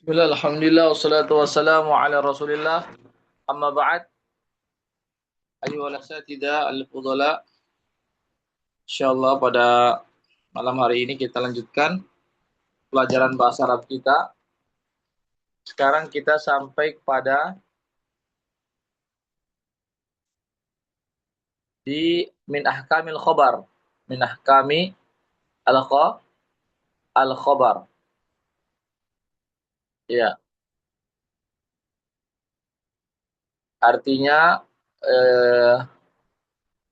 Bismillah, alhamdulillah, wassalatu wassalamu ala rasulillah. Amma ba'd, ayyuhal asatidah al-fudala. Insyaallah pada malam hari ini kita lanjutkan pelajaran bahasa Arab kita. Sekarang kita sampai pada di min ahkamil khobar. Min ahkami al-khobar. Ya, artinya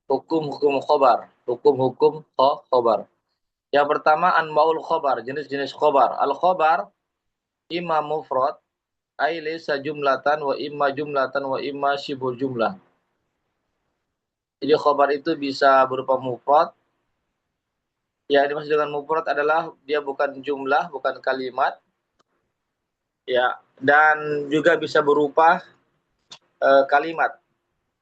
hukum-hukum khobar. Hukum-hukum khobar. Yang pertama anwaul khobar, jenis-jenis khobar. Al-khobar imma mufrad ay laysa jumlatan wa imma syibul jumlah. Jadi khobar itu bisa berupa mufrad. Ya, dimaksud dengan mufrad adalah dia bukan jumlah, bukan kalimat. Ya, dan juga bisa berupa kalimat.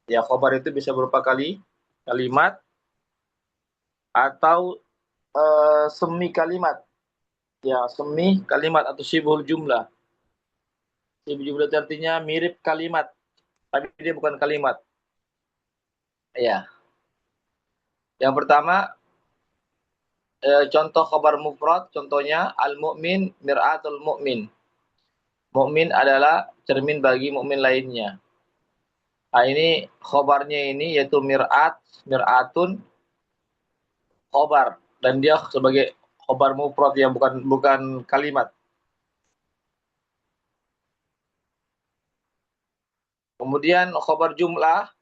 Ya, khobar itu bisa berupa kalimat atau semi kalimat. Ya, semi kalimat atau syibul jumlah. Syibul jumlah itu artinya mirip kalimat, tapi dia bukan kalimat. Ya. Yang pertama, contoh khabar mufrad, contohnya al-mu'min mir'atul mu'min. Mukmin adalah cermin bagi mukmin lainnya. Nah, ini khabarnya ini yaitu mir'atun khabar, dan dia sebagai khabar mufrad yang bukan kalimat. Kemudian khabar jumlah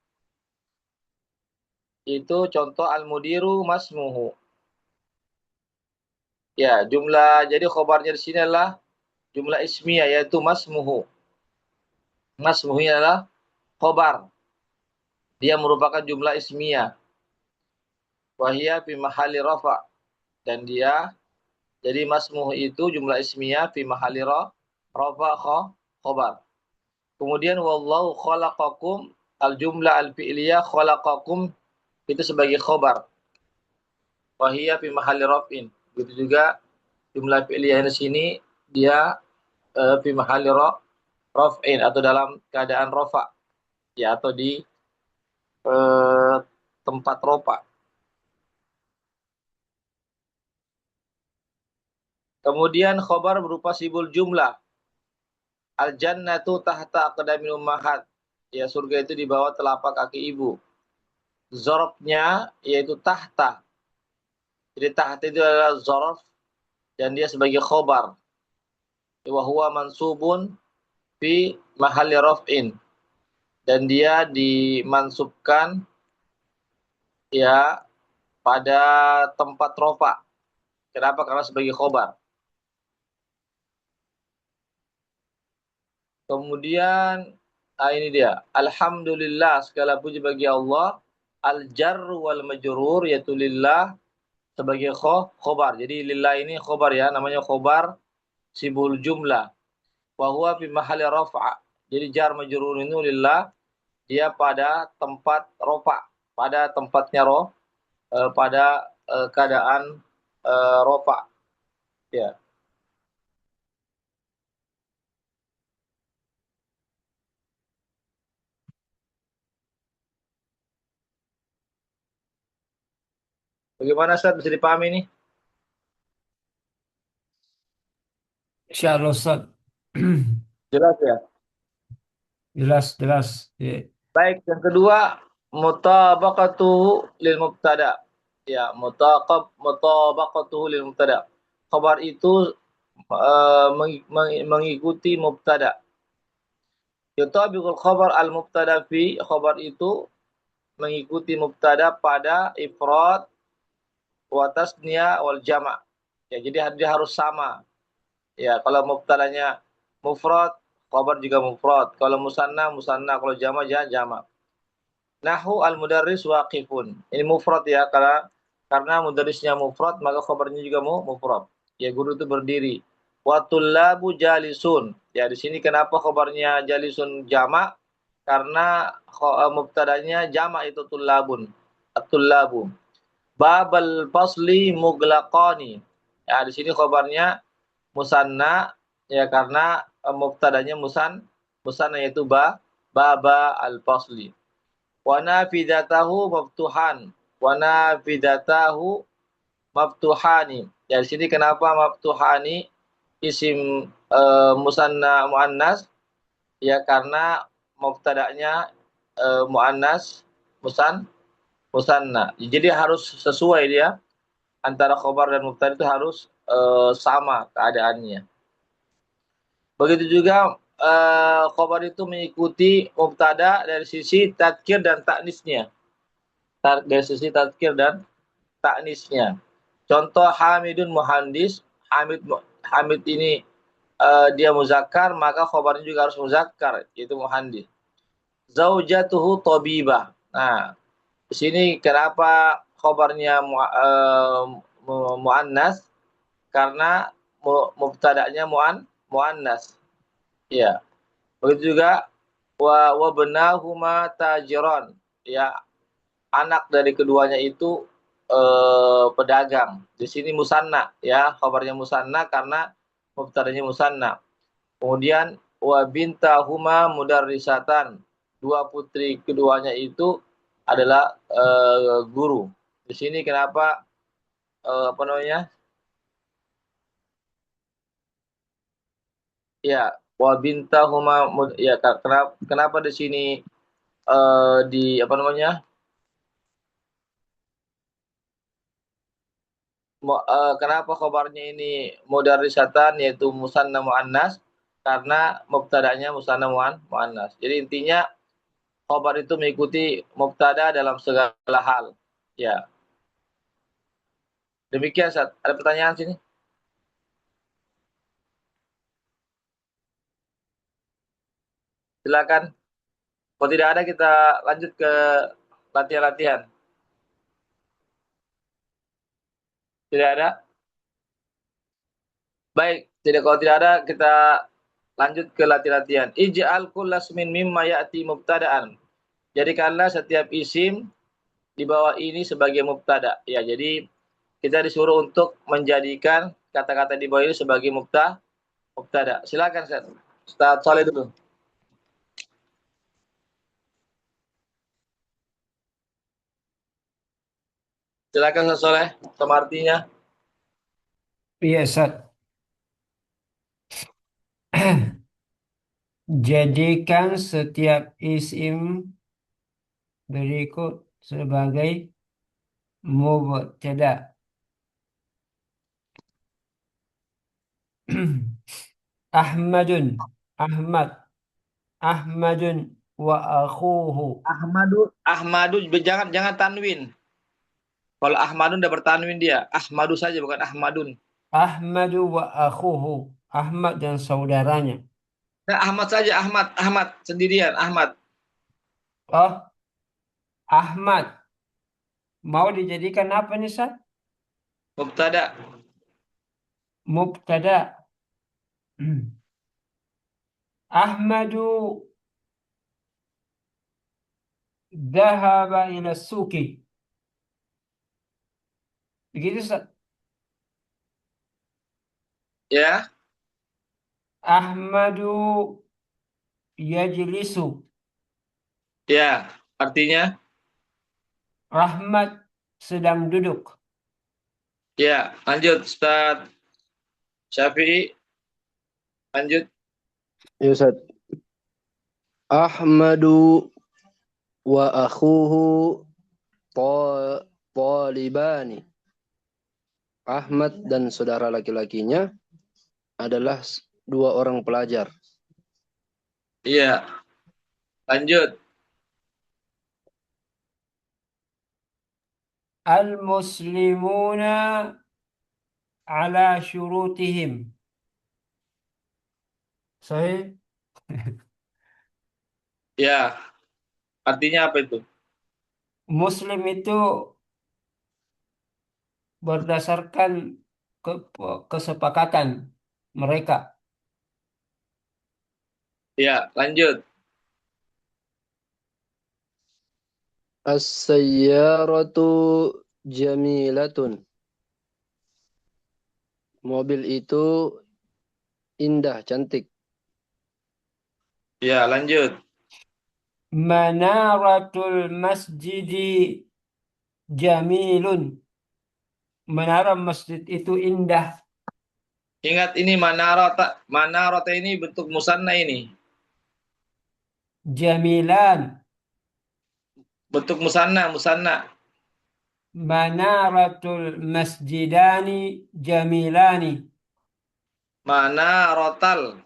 itu contoh al-mudiru masmuhu. Ya, jumlah, jadi khabarnya di sini adalah jumlah ismiyah yaitu masmuhu. Masmuhu adalah khabar. Dia merupakan jumlah ismiyah. Wahia fi mahalli rafa, dan dia jadi masmuh itu jumlah ismiyah fi mahalli rafa khabar. Kemudian wallahu khalaqakum, al jumlah al fi'liyah khalaqakum itu sebagai khabar. Wahia fi mahalli raf'in. Begitu juga jumlah fi'liyah di sini dia fi mahalli raf'in atau dalam keadaan rafa, ya, atau di tempat rofa. Kemudian khabar berupa sibul jumlah. Al-jannatu tahta aqdamil ummahat. Ya, surga itu di bawah telapak kaki ibu. Zorofnya yaitu tahta. Jadi tahta itu adalah zorof dan dia sebagai khobar. Wa huwa mansubun fi mahalli raf'in. Dan dia dimansubkan ya pada tempat rofa. Kenapa? Karena sebagai khobar. Kemudian ini dia. Alhamdulillah, segala puji bagi Allah. Al-jar wal majrur yaitu lillah sebagai khobar. Jadi lillah ini khobar, ya, namanya khobar sibul jumlah. Wa huwa fi mahalli raf'a. Jadi jar majrur itu lillah, dia pada tempat rofa, pada tempatnya pada keadaan rofa. Ya. Bagaimana Ustaz, bisa dipahami ini? Insyaallah Ustaz. Jelas ya? Jelas, jelas. Ya. Baik, yang kedua mutabaqatu lil mubtada. Ya, mutabaqatu lil mubtada. Khabar itu mengikuti mubtada. Yutabiqul khabar al mubtada fi, khabar itu mengikuti mubtada pada ifrad wa tasniyah wal jama'. Ya, jadi dia harus sama. Ya, kalau mubtadanya mufrad, khabar juga mufrad. Kalau musanna, musanna. Kalau jama', jama'. Nahu al-mudarris waqifun. Ini mufrad, ya, karena mudarrisnya mufrad, maka khabarnya juga mufrad. Ya, guru itu berdiri. Wa tullabu jalisun. Ya, di sini kenapa khabarnya jalisun jama'? Karena mubtadanya jama' itu tullabun. At-tullabu. Babal fasli muglaqani. Ya, di sini khabarnya musanna, ya, karena mubtadanya musanna yaitu baba al-fasli. Wa nafidatahu maftuhan. Wa nafidatahu maftuhani. Ya, di sini kenapa maftuhani isim musanna muannas? Ya karena mubtada'nya muannas musanna. Jadi harus sesuai dia antara khobar dan mubtada itu harus sama keadaannya. Begitu juga khobar itu mengikuti mubtada dari sisi tadkir dan taknisnya. Dari sisi tadkir dan taknisnya. Contoh Hamidun muhandis, Hamid ini dia muzakkar, maka khobarnya juga harus muzakkar, yaitu muhandis. Zaujatuhu tabibah. Nah, di sini kenapa khobarnya muannas? Karena mubtada'nya muannas. Ya. Begitu juga wa benahuma tajiron. Ya, anak dari keduanya itu pedagang. Di sini musanna, ya, khabarnya musanna karena mubtada'nya musanna. Kemudian wa bintahuma mudarrisatan. Dua putri keduanya itu adalah guru. Di sini kenapa apa namanya? Ya, wa bintahuma ya kenapa di sini di apa namanya? Kenapa khabarnya ini mudarrisatan yaitu musanna muannas? Karena mubtada'nya musanna muannas. Jadi intinya khabar itu mengikuti mubtada dalam segala hal. Ya. Demikian, Ustaz. Ada pertanyaan sini? Silakan. Kalau tidak ada kita lanjut ke latihan-latihan. Tidak ada? Baik, kalau tidak ada kita lanjut ke latihan-latihan. Ij'al kullasmin mimma ya'ti mubtada'an. Jadikanlah setiap isim di bawah ini sebagai mubtada. Ya, jadi kita disuruh untuk menjadikan kata-kata di bawah ini sebagai mubtada. Silakan Ustaz Saleh dulu. Silakan Ustaz Saleh, sama artinya. Iya, Ustaz. Jadikan setiap isim berikut sebagai mubtada. Ahmadun, Ahmad, Ahmadun wa akhuhu. Ahmadu jangan tanwin. Kalau Ahmadun udah bertanwin dia. Ahmadu saja bukan Ahmadun. Ahmadu wa akhuhu. Ahmad dan saudaranya. Nah, Ahmad saja, Ahmad sendirian, Ahmad. Oh, Ahmad. Mau dijadikan apa nih, Ustaz? Mubtada. Mubtada. Ahmadu dhahaba ila suki. Begitu, Ustaz. Ya, Ahmadu yajlisu. ya. Artinya, Rahmat sedang duduk. ya. Lanjut, Ustaz Syafi'i. Lanjut. Ya Ustaz. Ahmadu wa akhuhu talibani. Ahmad dan saudara laki-lakinya adalah dua orang pelajar. Iya. Lanjut. Al-muslimuna ala syurutihim. Sahih. Ya. Artinya apa itu? Muslim itu berdasarkan kesepakatan mereka. Ya, lanjut. As-sayyaratu jamilatun. Mobil itu indah, cantik. Ya, lanjut. Manaratul masjidi jamilun. Menara masjid itu indah. Ingat ini manarota ini bentuk musanna ini. Jamilan. Bentuk musanna. Manaratul masjidani jamilani. Manarotal.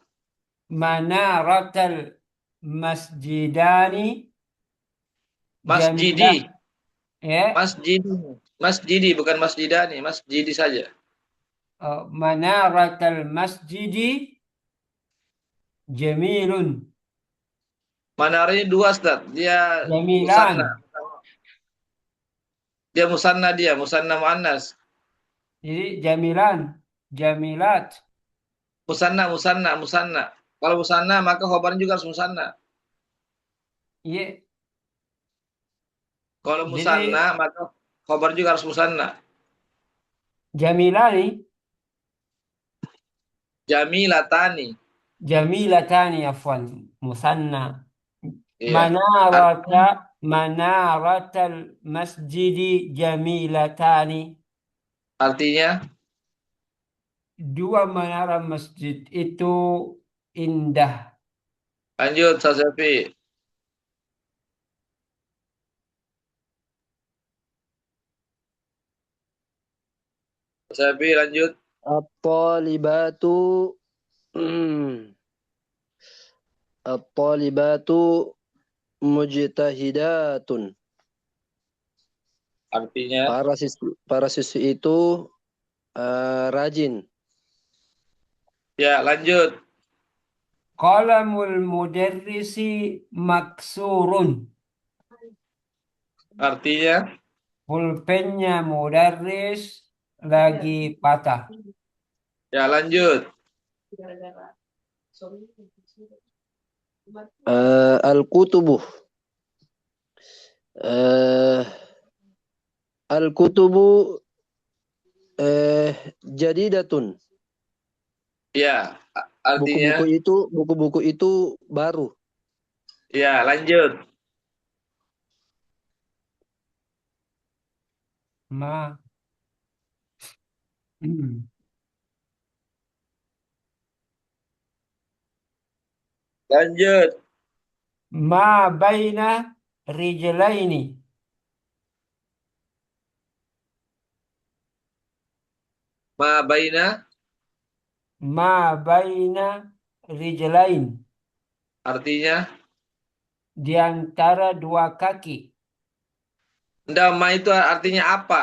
Manaratul masjidani Masjidi. jamilan. Ya, Masjidi. Masjidi bukan masjidani, masjidi saja. manaratul masjidi jamilun. Manar ini dua, Ustaz. Dia musanna. Jamilan. Dia musanna muannas. Jadi jamilan, jamilat. Musanna. Kalau musanna maka khobarnya juga harus musanna. Iya. Kalau musanna Jadi maka khobar juga harus musanna. jamilani, Jamilatani. jamilatani afwan, musanna. Iya. Manarata, manaratal masjidi jamilatani. Artinya, Dua menara masjid itu indah. lanjut Sasafi. Sasafi lanjut. At-talibatu hmm, at-talibatu mujtahidatun. Artinya, Para siswi itu rajin. ya lanjut. Qalamul mudarrisi maksurun. Artinya, Pulpennya mudarris lagi patah. ya lanjut. Al-kutubu eh, al-kutubu jadidatun. Ya, artinya, Buku-buku itu baru. ya lanjut. Ma. Hmm. Lanjut. Ma baina rijlaini. Ma baina, Ma baina rijlain. artinya, Di antara dua kaki. enggak, ma itu artinya apa?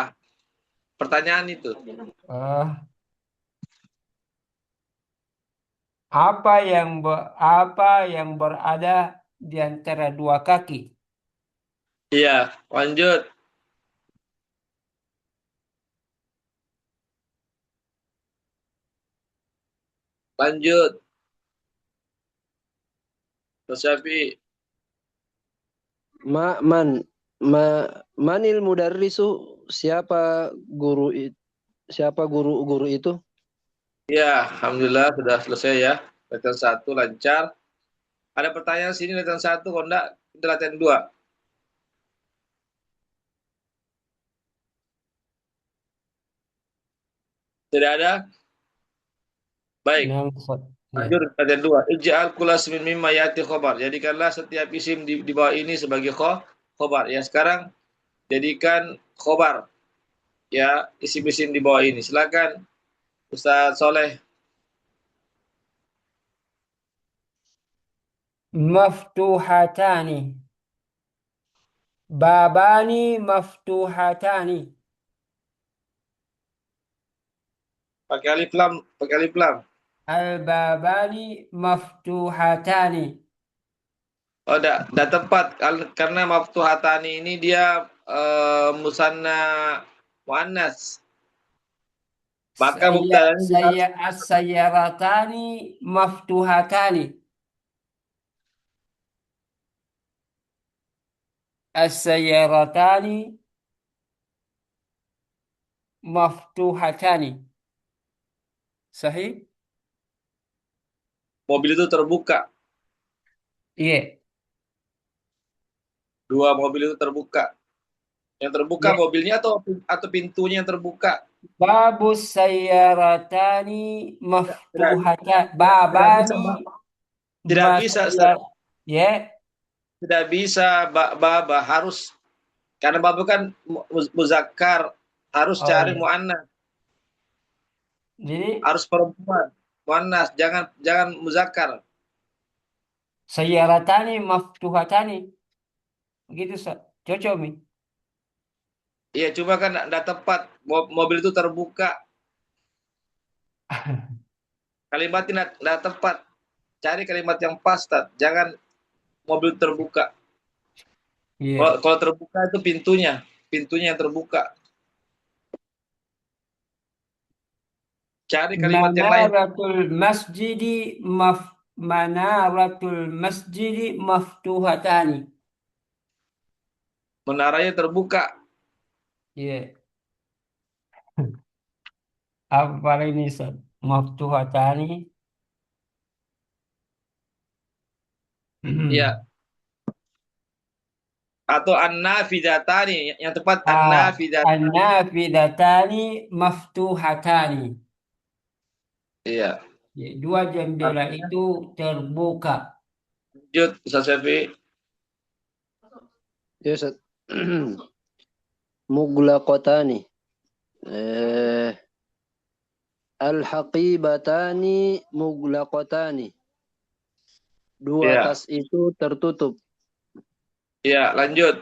Pertanyaan itu. Eh, apa yang berada di antara dua kaki? Iya, lanjut. Lanjut. Sasafi. Ma man ma manil mudarrisu, siapa guru itu? Ya, alhamdulillah sudah selesai ya. Latihan 1 lancar. Ada pertanyaan sini latihan 1, kalau enggak kita latihan 2. Tidak ada? Baik. Nah, Ustaz. Ya. Lanjut latihan 2. Ij'al kulla ismin mimma ya'ti khobar. Jadikanlah setiap isim di bawah ini sebagai khobar. Ya, sekarang jadikan khobar. Ya, isim-isim di bawah ini. Silakan Ustaz Soleh. Maftuhatani. Babani maftuhatani. Pakai alif lam. Al-babani maftuhatani. Oh, enggak tepat karena maftuhatani ini dia musanna muannas. Maka mubtada'nya juga harus As-sayyaratani maftuhatani. As-sayyaratani maftuhatani. Sahih? mobil itu terbuka. Iya, Dua mobil itu terbuka. Yang terbuka iya. mobilnya atau pintunya yang terbuka? Babus sayyaratani Tidak, maftuhatan. tidak bisa, Babani Mbak. Tidak bisa, Ustaz. masayyar. Ya, Tidak bisa, baba harus, karena baba kan muzakkar, harus oh cari iya. muannas, Jadi harus perempuan. Muannas, jangan jangan muzakkar. sayyaratani maftuhatani. Begitu, Ustaz. Cocok, Mi. Iya, cuma kan tidak tepat. Mobil itu terbuka. Kalimatnya tidak tepat. Cari kalimat yang pas, Tad. Jangan mobil terbuka. Kalau, Iya. kalau terbuka itu pintunya yang terbuka. Cari kalimat yang lain. Manaratul masjidi manaratul masjidi maftuhatani. Menaranya terbuka. Iya. Apa ini, Ustaz? Maftuhatani. Iya. Atau an-nafidatani. Yang tepat Ah, an-nafidatani. an-nafidatani maftuhatani. Iya. Ya, dua jendela Artinya, itu terbuka. lanjut, Ustaz Syafi'i. Ya, Ustaz. Muglaqatani. Al-haqibatani muglaqatani. Dua Iya. tas itu tertutup. Iya, lanjut.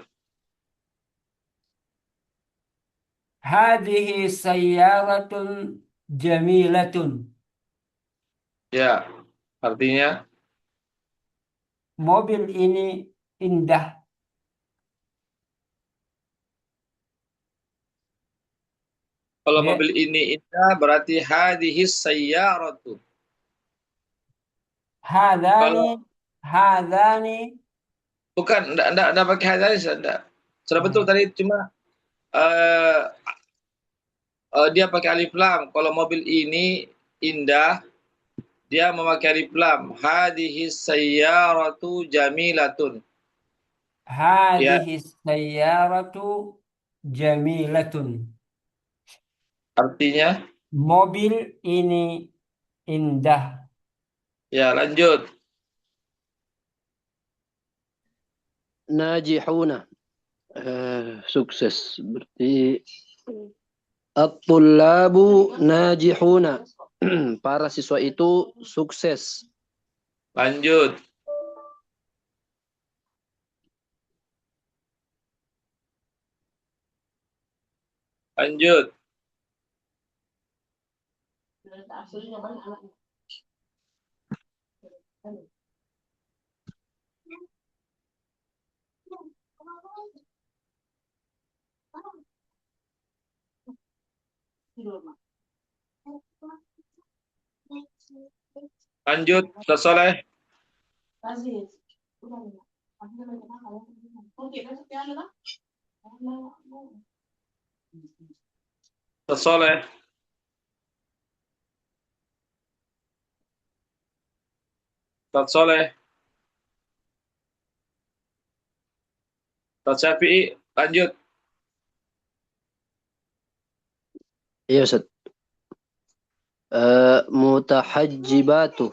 Hadhihi sayyaratun jamilatun. Iya. Artinya, Mobil ini indah. kalau Ya, mobil ini indah berarti hadhis sayyaratu. hadani, Kalau hadani. bukan, enggak pakai hadis, enggak. Sudah betul Ah, tadi, cuma eh, dia pakai alif lam. Kalau mobil ini indah, dia memakai alif lam. Hadhis sayyaratu jamilatun. Ya, hadhihi sayyaratu jamilatun. artinya, Mobil ini indah. ya lanjut. Najihuna. Sukses. Berarti at-tullabu najihuna. Para siswa itu sukses. Lanjut. Lanjut. Lanjut, Ustaz Soleh. Ustaz Soleh. Ustaz Soleh. Ustaz Syafi'i. Lanjut. Iya, Ustaz. Mutahajjibatu.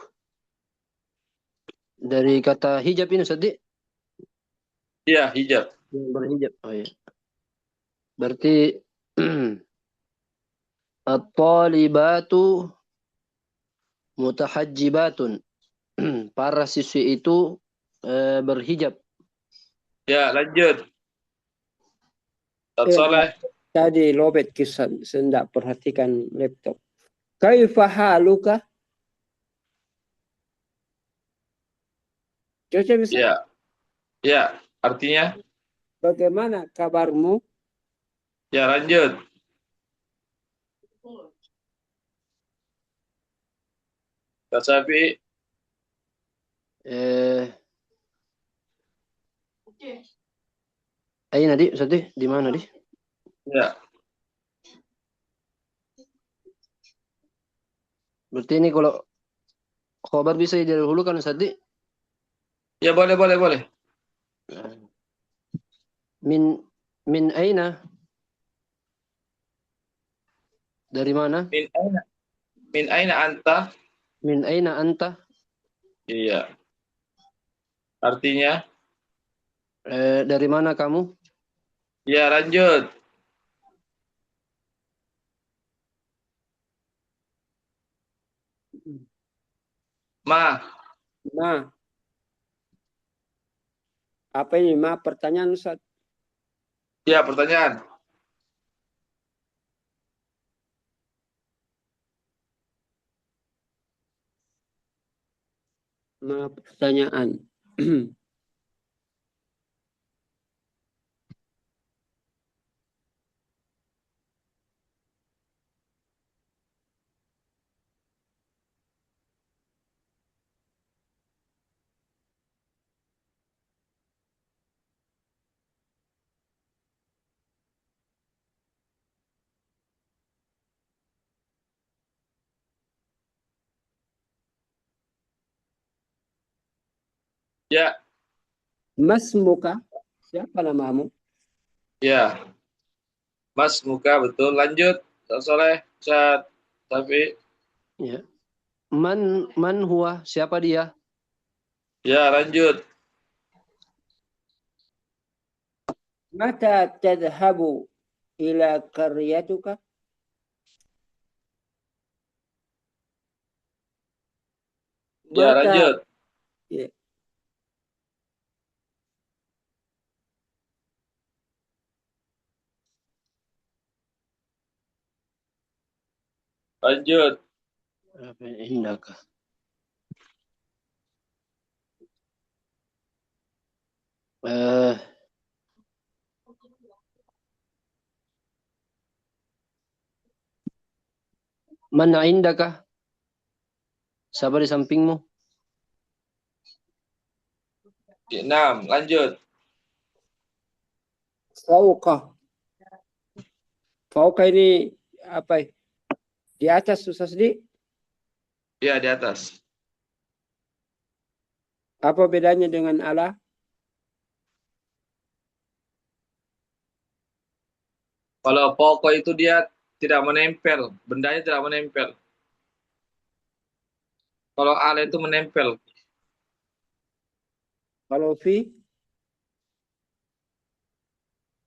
Dari kata hijab ini, Ustaz. Iya, hijab. Yang berhijab. Oh iya. Berarti at-talibatu mutahajjibatun. Para siswi itu berhijab. Ya, lanjut. Ustaz Soleh. Tadi lobet kisah, saya tidak perhatikan laptop. Kaifa haluka? Cocok bisa? Ya, ya. Artinya, Bagaimana kabarmu? ya lanjut. Ustaz Syafi'i. Eh, Ayo Nadi, Ustaz, di mana, Di? Ya, Berarti ini kalau khobar bisa didahulukan, Ustaz. Ya boleh, boleh, boleh. Min aina? Dari mana? Min aina anta? Min aina anta? Iya. Artinya? Dari mana kamu? Ya, lanjut. Ma. Ma. Apa ini ma? Pertanyaan Ustaz. Ya, pertanyaan. Ma pertanyaan. Ya, Mas muka. Siapa namamu? ya. Mas muka betul. Lanjut. Ustaz Soleh, Ustaz Tafi. Ya. Man huwa? Siapa dia? Ya, lanjut. Mata tadhabu ila qaryatuka? Ya, Mata lanjut. ya, Lanjut. Apa indaka? Eh, Mana indaka? Siapa di sampingmu? 6. Lanjut. fauqa. Fauqa ini apa? Di atas Ustaz di? Ya, di atas. Apa bedanya dengan ala? Kalau pokok itu dia tidak menempel. Bendanya tidak menempel. Kalau ala itu menempel. Kalau fi?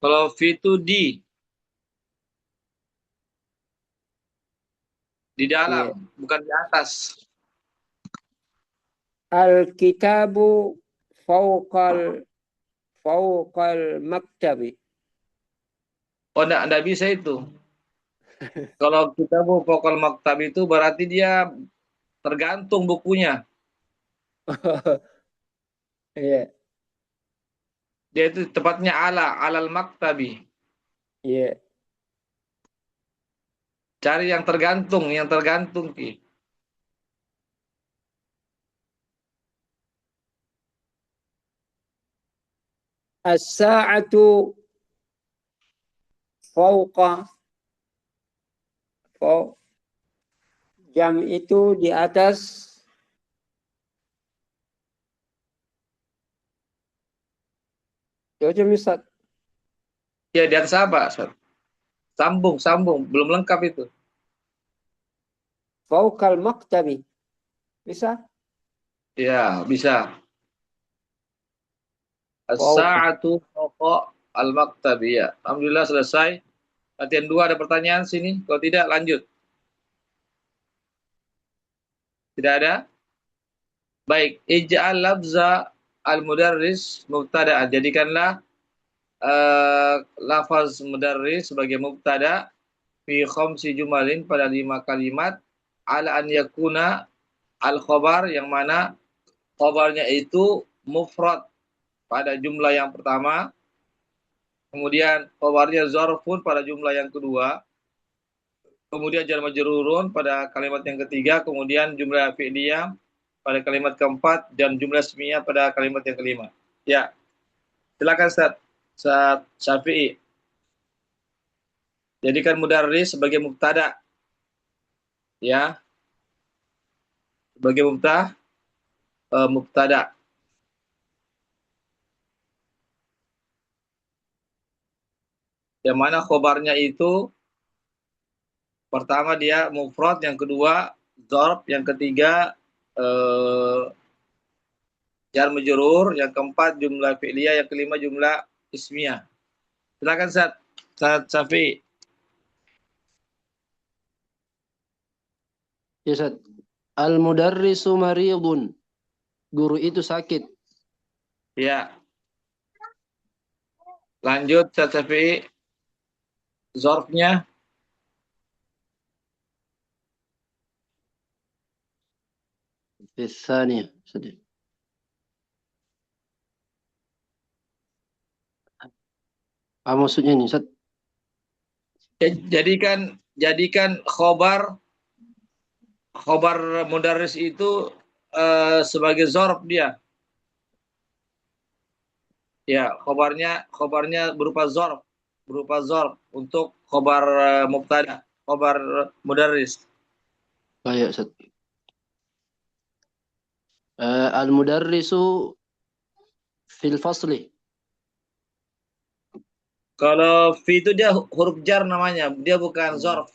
Kalau fi itu di Iya. dalam, bukan di atas. Al-kitabu fauqal maktabi. Oh, enggak bisa itu. Kalau kita mau pokok maktab itu berarti dia tergantung bukunya. Iya, Dia itu tepatnya alal maktabi. iya. Cari yang tergantung, Ki. As-sa'atu fauqa fauq. Jam itu di atas. Coba Ustaz. Ya, di atas apa, Ustaz? Sambung, belum lengkap itu. Fauqal maktabi. Bisa? Ya, bisa. Fauqa. As-sa'atu fawqa al-maktabi. Ya. Alhamdulillah selesai. Latihan 2 ada pertanyaan sini. Kalau tidak, lanjut. Tidak ada? Baik. Ij'al lafza al-mudarris mubtada'an. Jadikanlah lafaz mudarris sebagai mubtada fi khamsi jumalin pada 5 kalimat ala an yakuna al khobar yang mana khobarnya itu mufrad pada jumlah yang pertama, kemudian khobarnya zarfun pada jumlah yang kedua, kemudian jar majrurun pada kalimat yang ketiga, kemudian jumlah fi'liyah pada kalimat keempat dan jumlah ismiyah pada kalimat yang kelima. Ya, silakan Ustaz Syafi'i. Jadikan mudarris sebagai mubtada. Ya, sebagai mubtada. Yang mana khobarnya itu pertama dia mufrad, yang kedua dzarf, yang ketiga jar majrur, yang keempat jumlah fi'liyah, yang kelima jumlah ismiyah. Silakan Ustaz Syafi'i. Ya, Ustaz. Al-mudarrisu maridun. Guru itu sakit. Ya, lanjut Ustaz Syafi'i. Zorfnya Tsaniya. Apa maksudnya ini, Ustaz? jadikan khobar mudarris itu sebagai zorf dia. Ya, khobarnya berupa zorf untuk khobar mubtada, khobar mudarris. Baik, Ustaz. Al-mudarrisu fil fasli. Kalau fi itu dia huruf jar namanya, dia bukan zorf.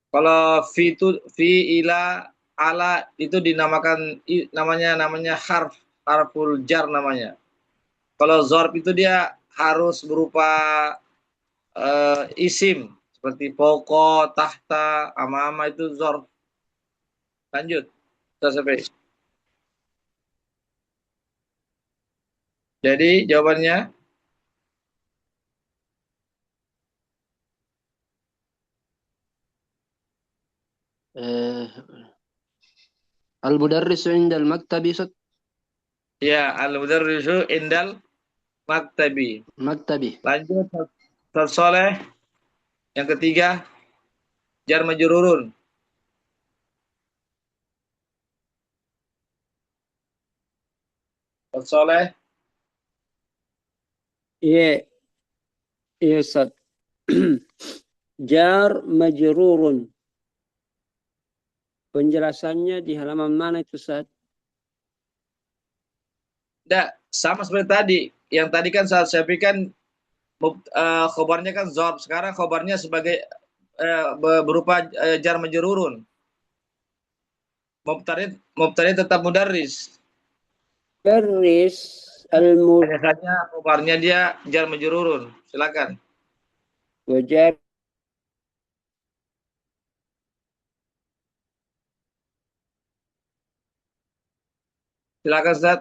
Kalau fi itu fi, ila, ala itu dinamakan namanya harful jar namanya. Kalau zorf itu dia harus berupa isim seperti poko, tahta, ama-ama itu zorf. Lanjut, sampai. Jadi jawabannya Al-mudarrisu indal maktabi, Ustaz. ya al-mudarrisu indal maktabi. Maktabi. Lanjut, Ustaz Soleh. Yang ketiga, jar majrurun. Ustaz Soleh. Iya, iya Ustaz. Jar majrurun. Penjelasannya di halaman mana itu, Ustaz? Tidak, sama seperti tadi. Yang tadi kan saya pikirkan khobarnya kan zorf. Sekarang khobarnya sebagai berupa jar majrurun. Mubtadi tetap mudarris. Mudarris Hanya saja khobarnya dia jar majrurun. Silakan. wajar Silakan Ustaz.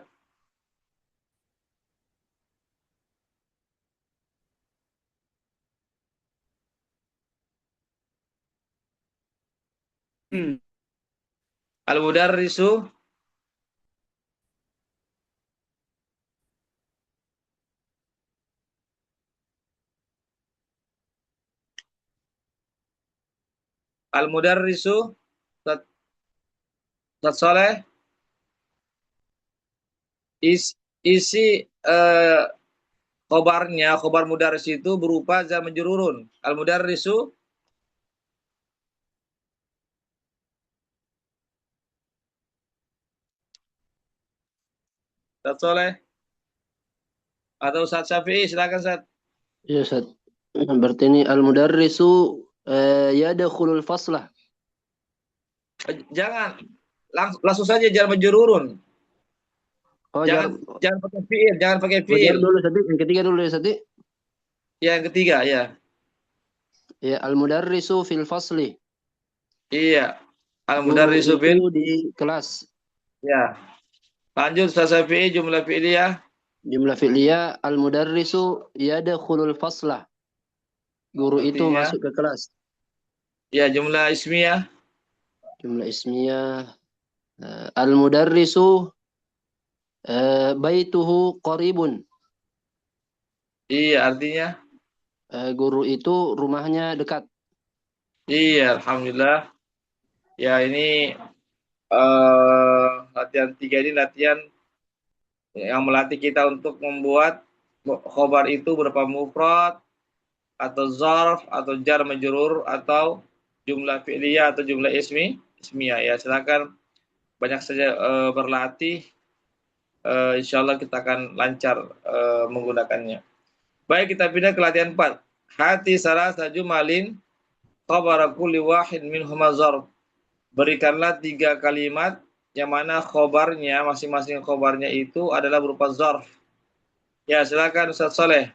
Al-mudarrisu Al-mudarrisu Ustaz Soleh, isi khobar mudarris itu berupa jar majrurun. Al-mudarrisu Ustaz Soleh atau Ustaz Syafi'i, silakan Ustaz. Ya, Ustaz. Berarti ini al-mudarrisu yadkhulul faslah. Jangan langsung saja jar majrurun. Oh, Jangan pakai fiil, jangan pakai jar fiil. dulu, Ustaz. Yang ketiga dulu ya, Ustaz. Ya, yang ketiga, ya. Ya, al-mudarrisu fil fasli. Iya. Al-mudarrisu fil di kelas. ya. Lanjut Ustaz Syafi'i, jumlah fi'liyah. Jumlah fi'liyah al-mudarrisu yadkhulul faslah. Guru itu Artinya, masuk ke kelas. ya, jumlah ismiyah. Jumlah ismiyah al-mudarrisu baituhu qaribun. Iya, artinya. Guru itu rumahnya dekat. Iya, alhamdulillah. Ya, ini latihan 3 ini latihan yang melatih kita untuk membuat khobar itu berupa mufrad atau zarf atau jar majrur atau jumlah fi'liyah atau jumlah ismiyah. Ya, silakan banyak saja berlatih. Insyaallah kita akan lancar menggunakannya. Baik, kita pindah ke latihan 4. Hati salah saju malin khabara kulli wahid minhuma zarf. Berikanlah 3 kalimat yang mana khobarnya, masing-masing khobarnya itu adalah berupa zarf. Ya, silakan Ustaz Soleh.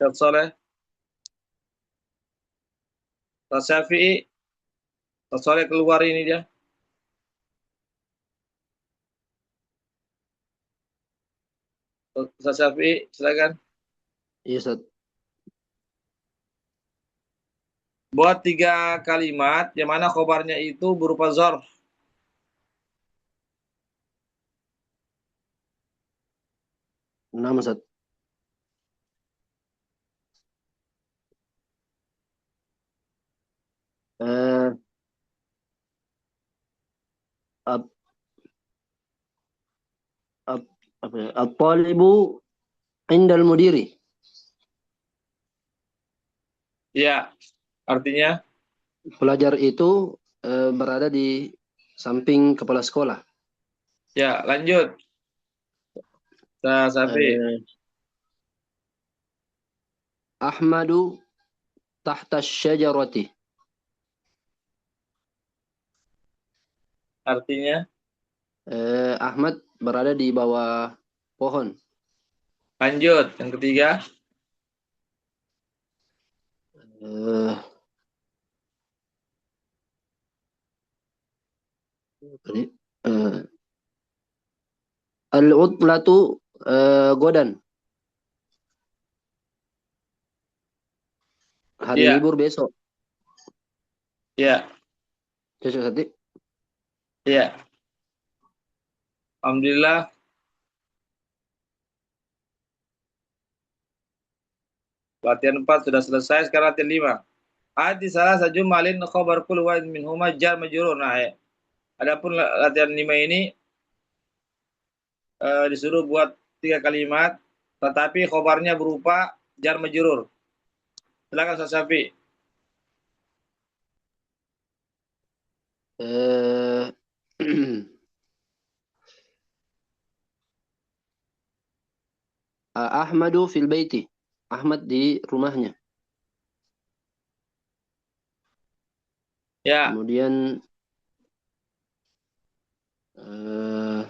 Ustaz Soleh, Ustaz Syafi'i, Ustaz Soleh keluar ini dia. Ustaz Syafi'i, silakan. Iya, Ustaz. Buat 3 kalimat yang mana khobarnya itu berupa zarf. Enam, Ustaz. Eh, ab, ab, apa ya? At-talibu indal mudiri. Ya, artinya Pelajar itu berada di samping kepala sekolah. ya, lanjut. Ustaz Syafi'i. Ahmadu tahta syajarati. Artinya Ahmad berada di bawah pohon. lanjut. Yang ketiga. Eh, tadi, al-utlatu godan. Hari Iya. libur besok. Ya, Cocok, Sati? ya. Alhamdulillah. Latihan 4 sudah selesai, sekarang latihan 5. Hati salah satu malin khobar kul wahid minhuma jar majrur. Nah, ya. Adapun latihan 5 ini disuruh buat 3 kalimat, tetapi khobarnya berupa jar majrur. Silakan Ustaz Syafi'i. Eh, Ahmadu fil baiti. Ahmad di rumahnya. Ya, Kemudian eh,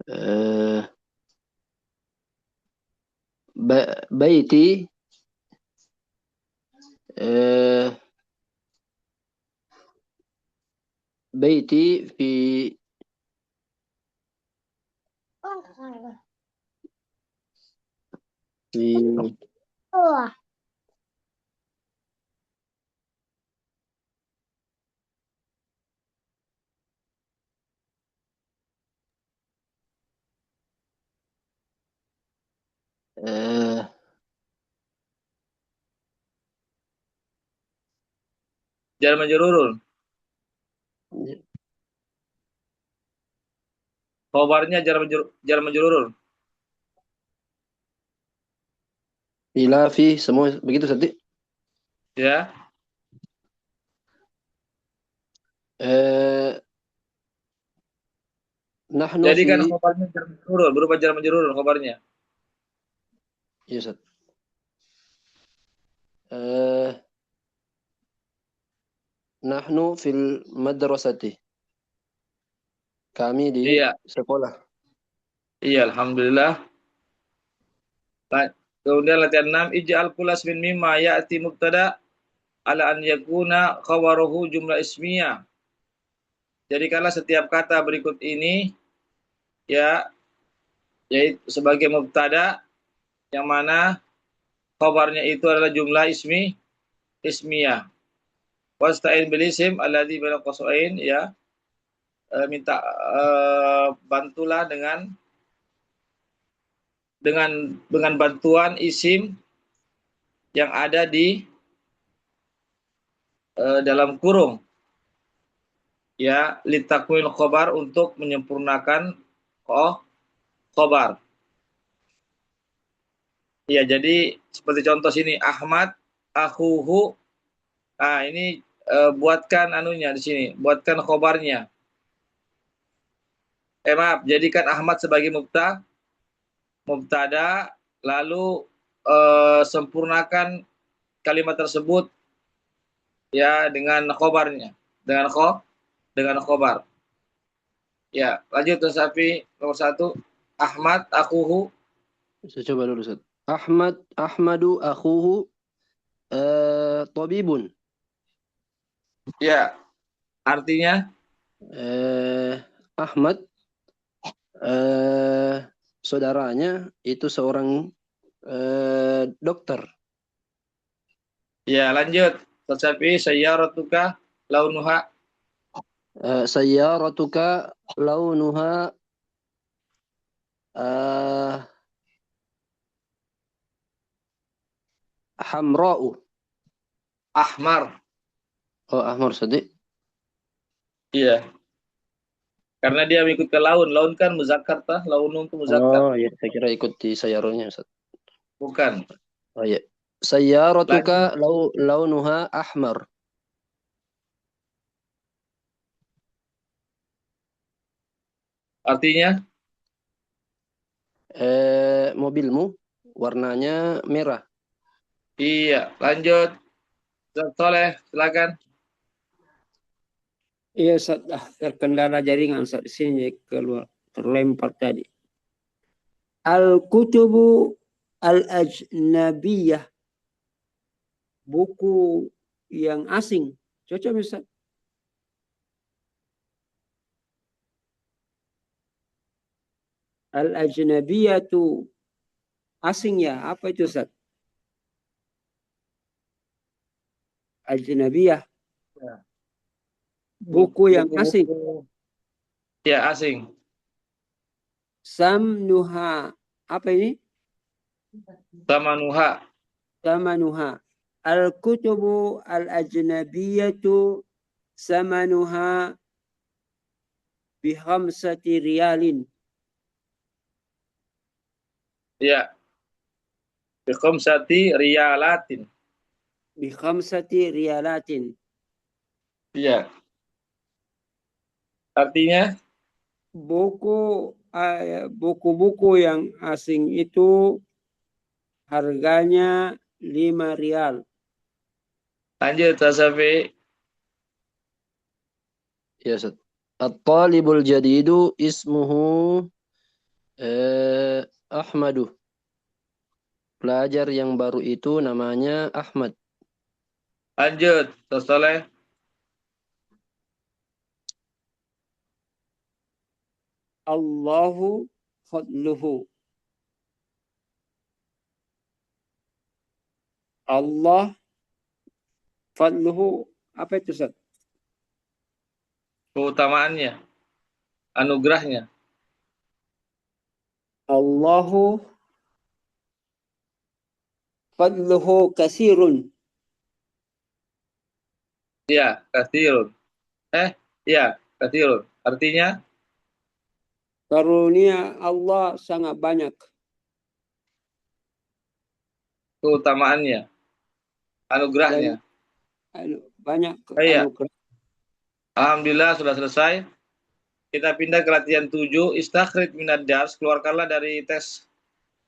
eh, baiti eh, baiti fi fi eh, jar majrurun. Khobarnya jar majrurun. ila fi semua begitu, Sati? Ya. Eh, nahnu Jadikan fi khobarnya jar majrurun, berupa jar majrurun khobarnya. ya, Sat. Eh, nahnu fil madrasati. Kami di Iya, sekolah. iya, alhamdulillah. Kemudian latihan 6, ij'al kulas min mimma ya'ti mubtada ala an yakuna khabaruhu jumlah ismiyah. Jadikanlah setiap kata berikut ini ya yaitu sebagai mubtada yang mana khabarnya itu adalah jumlah ismiyah. Wasta'in bil isim alladzi baina qausain, ya, minta bantulah dengan bantuan isim yang ada di dalam kurung, ya, litakwil khobar, untuk menyempurnakan khobar. Ya, jadi seperti contoh sini Ahmad akhuhu. Nah, ini buatkan anunya di sini, buatkan khobarnya. Maaf, jadikan Ahmad sebagai mubtada, lalu sempurnakan kalimat tersebut ya dengan khobarnya, dengan khobar. Ya, lanjut Ustaz Safi nomor 1. Ahmad akhuhu. Saya coba dulu, Ustaz. Ahmadu akhuhu tabibun. Ya, artinya Ahmad saudaranya itu seorang dokter. ya lanjut. Ustaz Safi sayyaratuka launuha. Sayyaratuka launuha hamra'u. Ahmar. Oh, ahmar Sadiq. Iya. Karena dia mengikut ke laun. Laun kan muzakkar tah, launun itu muzakkar. Oh, ya, saya kira ikut di sayaronya, Ustaz. Bukan. Oh, ya. Sayyaratuka Lanjut. launuha ahmar. Artinya Mobilmu warnanya merah. iya, lanjut. Ustaz Soleh, silakan. Iya, Ustaz, terkendala jaringan saat sini keluar terlempar tadi. Al-kutubu al-ajnabiyah, buku yang asing. Cocok, Ustaz. Al-ajnabiyah itu asing ya. Apa itu, Ustaz? Ajnabiyah, Ya. buku yang asing. Buku-buku. Ya, asing. Samnuha, apa ini? Tamanuha. Samanuha. Al-kutubu al-ajnabiyatu samanuha bihamsati riyalin. Ya. Biqomsati riyalatin. Bihamsati riyalatin. Iya. Artinya buku-buku yang asing itu harganya 5 rial. lanjut Ustaz Safi. Ya, Ustaz. At-talibul jadidu ismuhu Ahmadu. Pelajar yang baru itu namanya Ahmad. Lanjut Ustaz Soleh. Allahu fadluhu. Allah fadluhu. Apa itu, Ustaz? Keutamaannya, anugerahnya. Allahu fadluhu kasirun. Ya, katsirun. Ya, katsirun. Artinya Karunia Allah sangat banyak. keutamaannya, anugerahnya. Banyak Iya. anugerah. Alhamdulillah sudah selesai. Kita pindah ke latihan 7. Istakhrij minad dars. Keluarkanlah dari tes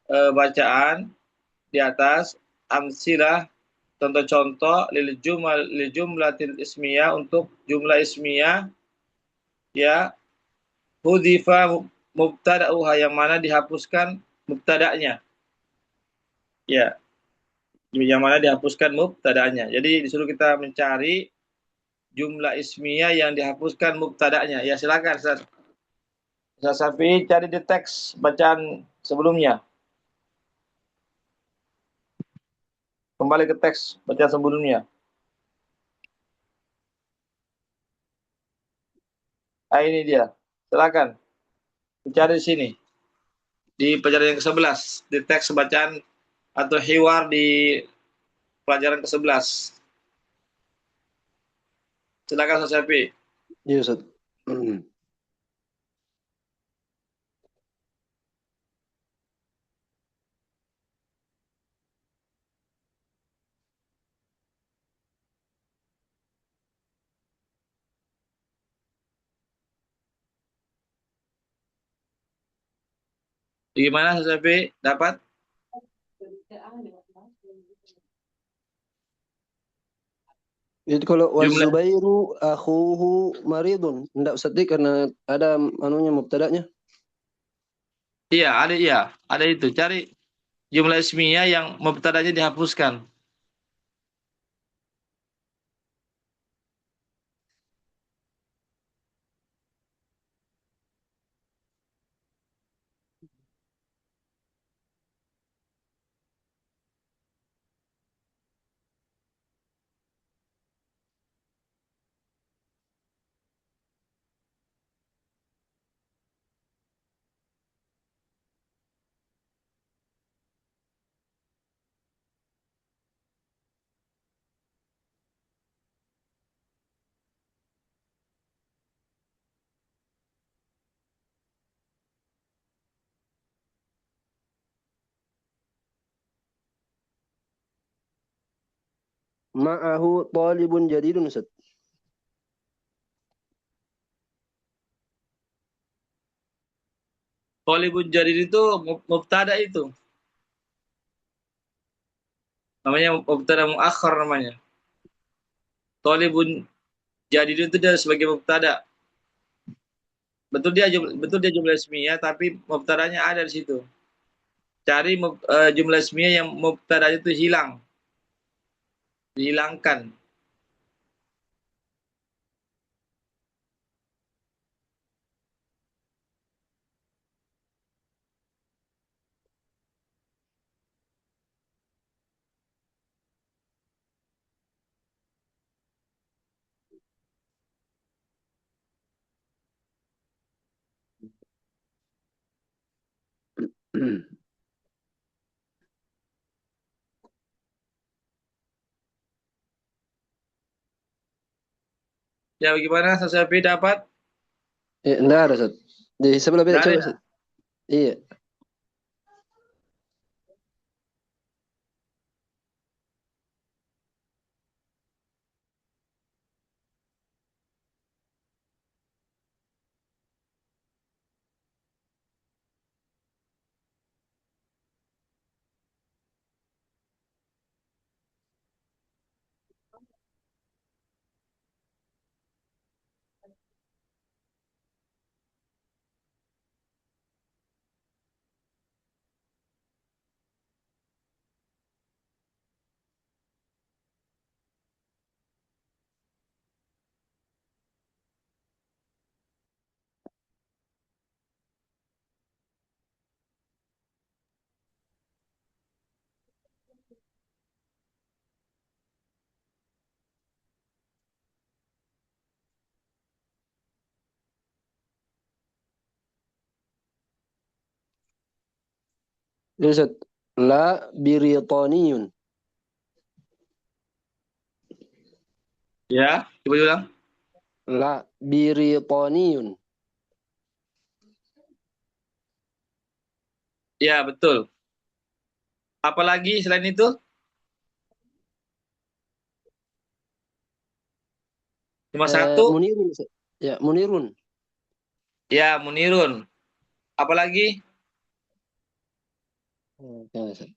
bacaan di atas amsilah, contoh-contoh lil jumlatil ismiyah, untuk jumlah ismiyah ya, hudzifa mubtada'uha, yang mana dihapuskan mubtada'nya. Ya, yang mana dihapuskan mubtada'nya. Jadi disuruh kita mencari jumlah ismiyah yang dihapuskan mubtada'nya. Ya, silakan Ustaz. Ustaz Safi cari di teks bacaan sebelumnya. Kembali ke teks bacaan sebelumnya. Ah, ini dia. Silakan. Cari di sini. Di pelajaran yang ke-11. Di teks bacaan atau hiwar di pelajaran ke-11. Silakan Ustaz Syafi. Iya, Ustaz. Gimana Safi? Dapat? Jadi kalau Jumlah wazubairu akhuhu maridun. Enggak Ustaz karena ada anunya mubtada'nya. iya, ada itu. Cari jumlah ismiyah yang mubtada'nya dihapuskan. Ma'ahu talibun jadidun Ustaz. Hollywood Jadid itu mubtada itu. Namanya mubtada muakhar namanya. Tolibun Jadid itu dia sebagai mubtada. Betul dia jumlah ismiyah tapi mubtadanya ada di situ. Cari jumlah ismiyah yang mubtadanya itu hilang, dihilangkan. Ya bagaimana Safi dapat? Enggak ada Ustaz. Di sebelah beda Nggak ada coba ya? Ustaz. Iya. Jadi Ustaz, la biritaniyun. Ya, coba ulang. La biritaniyun. Ya, betul. Apalagi selain itu? Cuma satu? Munirun Ustaz. Ya, munirun. Ya, Munirun. Apalagi? Oke, Ustaz.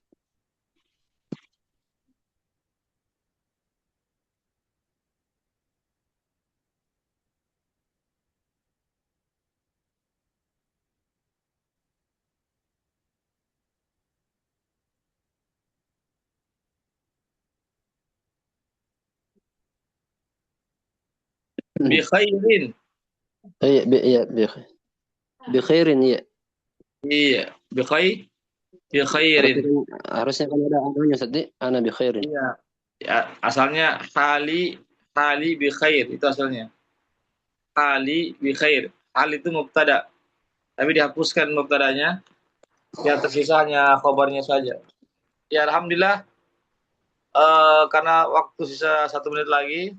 Bi khairin. Iya, iya, bi khairin ya. Iya, bi khairin. Harusnya kan ada anunya Ustaz. Ana bi khairin. Iya. Ya, asalnya hali bi khair itu asalnya. Hali bi khair. Hal itu mubtada. Tapi dihapuskan mubtadanya. Yang tersisa hanya khobarnya saja. Ya, alhamdulillah. Karena waktu sisa 1 menit lagi.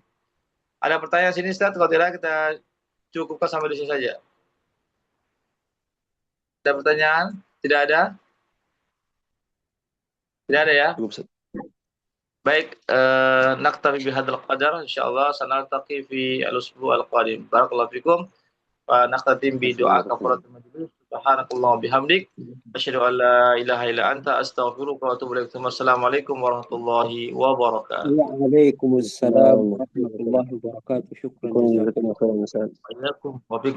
Ada pertanyaan sini, Ustaz? Kalau tidak, kita cukupkan sampai di sini saja. Ada pertanyaan? Tidak ada? Tidak ada ya? Cukup Ustaz. Baik, naktafi bihadzal qadar. Insyaallah sanaltaqi fi al-usbu' al-qadim. Barakallahu fikum. Wa naktatim bi du'a kafaratul majlis. Subhanakallah bihamdik. Asyhadu an la ilaha illa anta astaghfiruka wa atubu ilaik. Assalamualaikum warahmatullahi wabarakatuh. Waalaikumsalam warahmatullahi wabarakatuh. Syukran. Jazakumullah khairan, Ustaz. Waalaikumsalam.